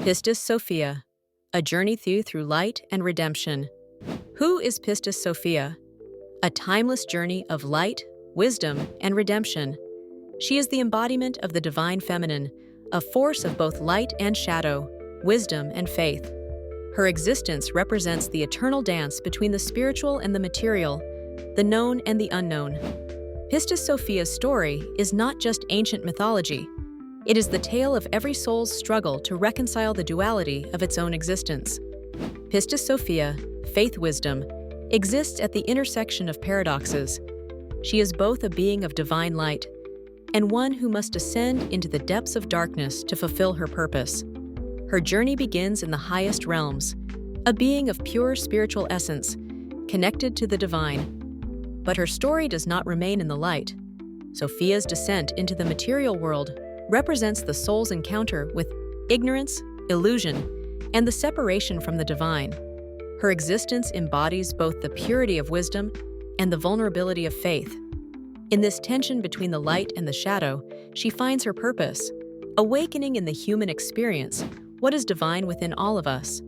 Pistis Sophia, a journey through light and redemption. Who is Pistis Sophia? A timeless journey of light, wisdom, and redemption. She is the embodiment of the divine feminine, a force of both light and shadow, wisdom and faith. Her existence represents the eternal dance between the spiritual and the material, the known and the unknown. Pistis Sophia's story is not just ancient mythology. It is the tale of every soul's struggle to reconcile the duality of its own existence. Pistis Sophia, faith wisdom, exists at the intersection of paradoxes. She is both a being of divine light and one who must ascend into the depths of darkness to fulfill her purpose. Her journey begins in the highest realms, a being of pure spiritual essence, connected to the divine. But her story does not remain in the light. Sophia's descent into the material world represents the soul's encounter with ignorance, illusion, and the separation from the divine. Her existence embodies both the purity of wisdom and the vulnerability of faith. In this tension between the light and the shadow, she finds her purpose, awakening in the human experience what is divine within all of us.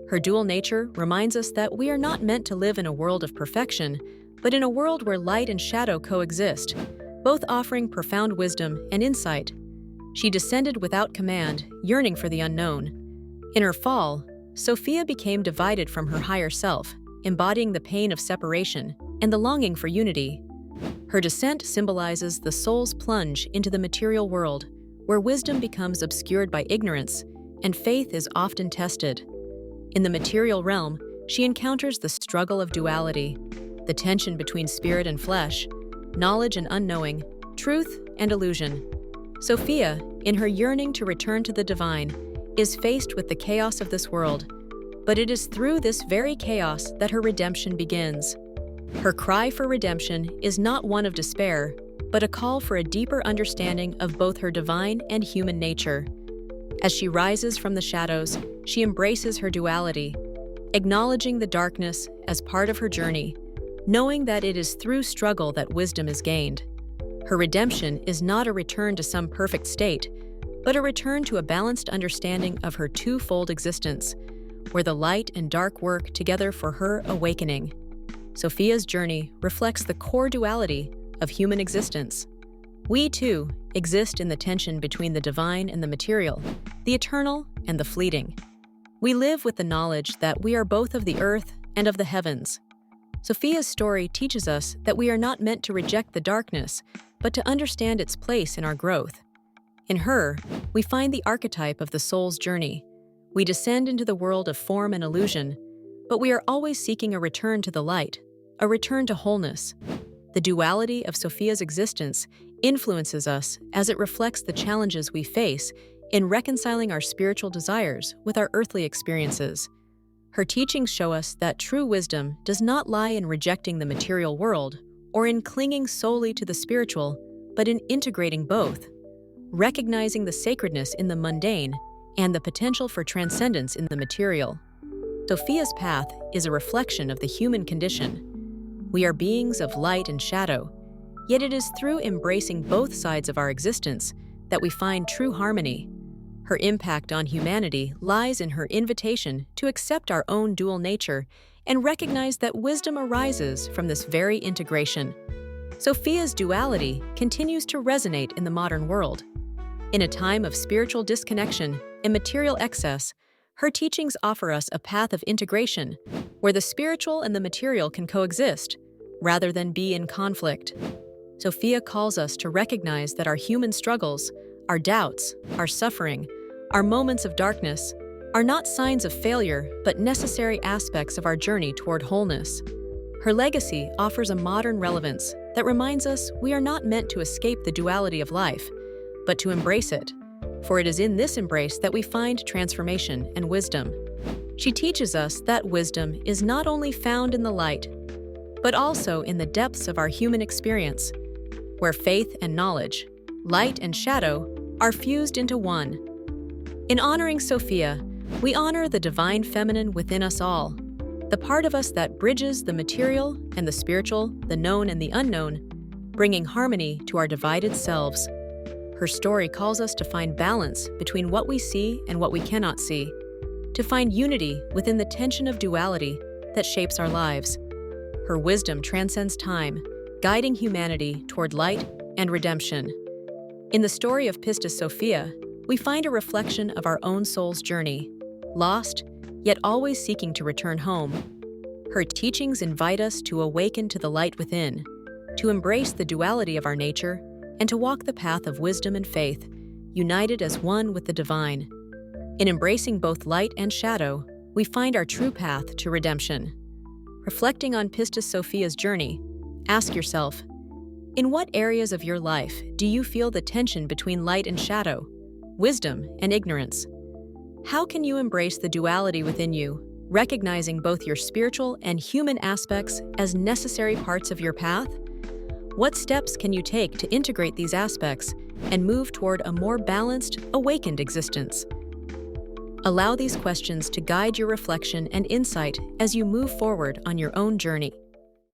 Her dual nature reminds us that we are not meant to live in a world of perfection, but in a world where light and shadow coexist, both offering profound wisdom and insight. She descended without command, yearning for the unknown. In her fall, Sophia became divided from her higher self, embodying the pain of separation and the longing for unity. Her descent symbolizes the soul's plunge into the material world, where wisdom becomes obscured by ignorance and faith is often tested. In the material realm, she encounters the struggle of duality, the tension between spirit and flesh, knowledge and unknowing, truth and illusion. Sophia, in her yearning to return to the divine, is faced with the chaos of this world, but it is through this very chaos that her redemption begins. Her cry for redemption is not one of despair, but a call for a deeper understanding of both her divine and human nature. As she rises from the shadows, she embraces her duality, acknowledging the darkness as part of her journey, knowing that it is through struggle that wisdom is gained. Her redemption is not a return to some perfect state, but a return to a balanced understanding of her twofold existence, where the light and dark work together for her awakening. Sophia's journey reflects the core duality of human existence. We, too, exist in the tension between the divine and the material, the eternal and the fleeting. We live with the knowledge that we are both of the earth and of the heavens. Sophia's story teaches us that we are not meant to reject the darkness, but to understand its place in our growth. In her, we find the archetype of the soul's journey. We descend into the world of form and illusion, but we are always seeking a return to the light, a return to wholeness. The duality of Sophia's existence influences us as it reflects the challenges we face in reconciling our spiritual desires with our earthly experiences. Her teachings show us that true wisdom does not lie in rejecting the material world or in clinging solely to the spiritual, but in integrating both, recognizing the sacredness in the mundane and the potential for transcendence in the material. Sophia's path is a reflection of the human condition. We are beings of light and shadow, yet it is through embracing both sides of our existence that we find true harmony. Her impact on humanity lies in her invitation to accept our own dual nature and recognize that wisdom arises from this very integration. Sophia's duality continues to resonate in the modern world. In a time of spiritual disconnection and material excess, her teachings offer us a path of integration where the spiritual and the material can coexist, rather than be in conflict. Sophia calls us to recognize that our human struggles, our doubts, our suffering, our moments of darkness, are not signs of failure but necessary aspects of our journey toward wholeness. Her legacy offers a modern relevance that reminds us we are not meant to escape the duality of life, but to embrace it, for it is in this embrace that we find transformation and wisdom. She teaches us that wisdom is not only found in the light, but also in the depths of our human experience, where faith and knowledge, light and shadow, are fused into one. In honoring Sophia, we honor the divine feminine within us all, the part of us that bridges the material and the spiritual, the known and the unknown, bringing harmony to our divided selves. Her Her story calls us to find balance between what we see and what we cannot see, to find unity within the tension of duality that shapes our lives. Her wisdom transcends time, guiding humanity toward light and redemption. In the story of Pistis Sophia, we find a reflection of our own soul's journey, lost, yet always seeking to return home. Her teachings invite us to awaken to the light within, to embrace the duality of our nature, and to walk the path of wisdom and faith, united as one with the divine. In embracing both light and shadow, we find our true path to redemption. Reflecting on Pistis Sophia's journey, ask yourself, in what areas of your life do you feel the tension between light and shadow, wisdom and ignorance? How can you embrace the duality within you, recognizing both your spiritual and human aspects as necessary parts of your path? What steps can you take to integrate these aspects and move toward a more balanced, awakened existence? Allow these questions to guide your reflection and insight as you move forward on your own journey.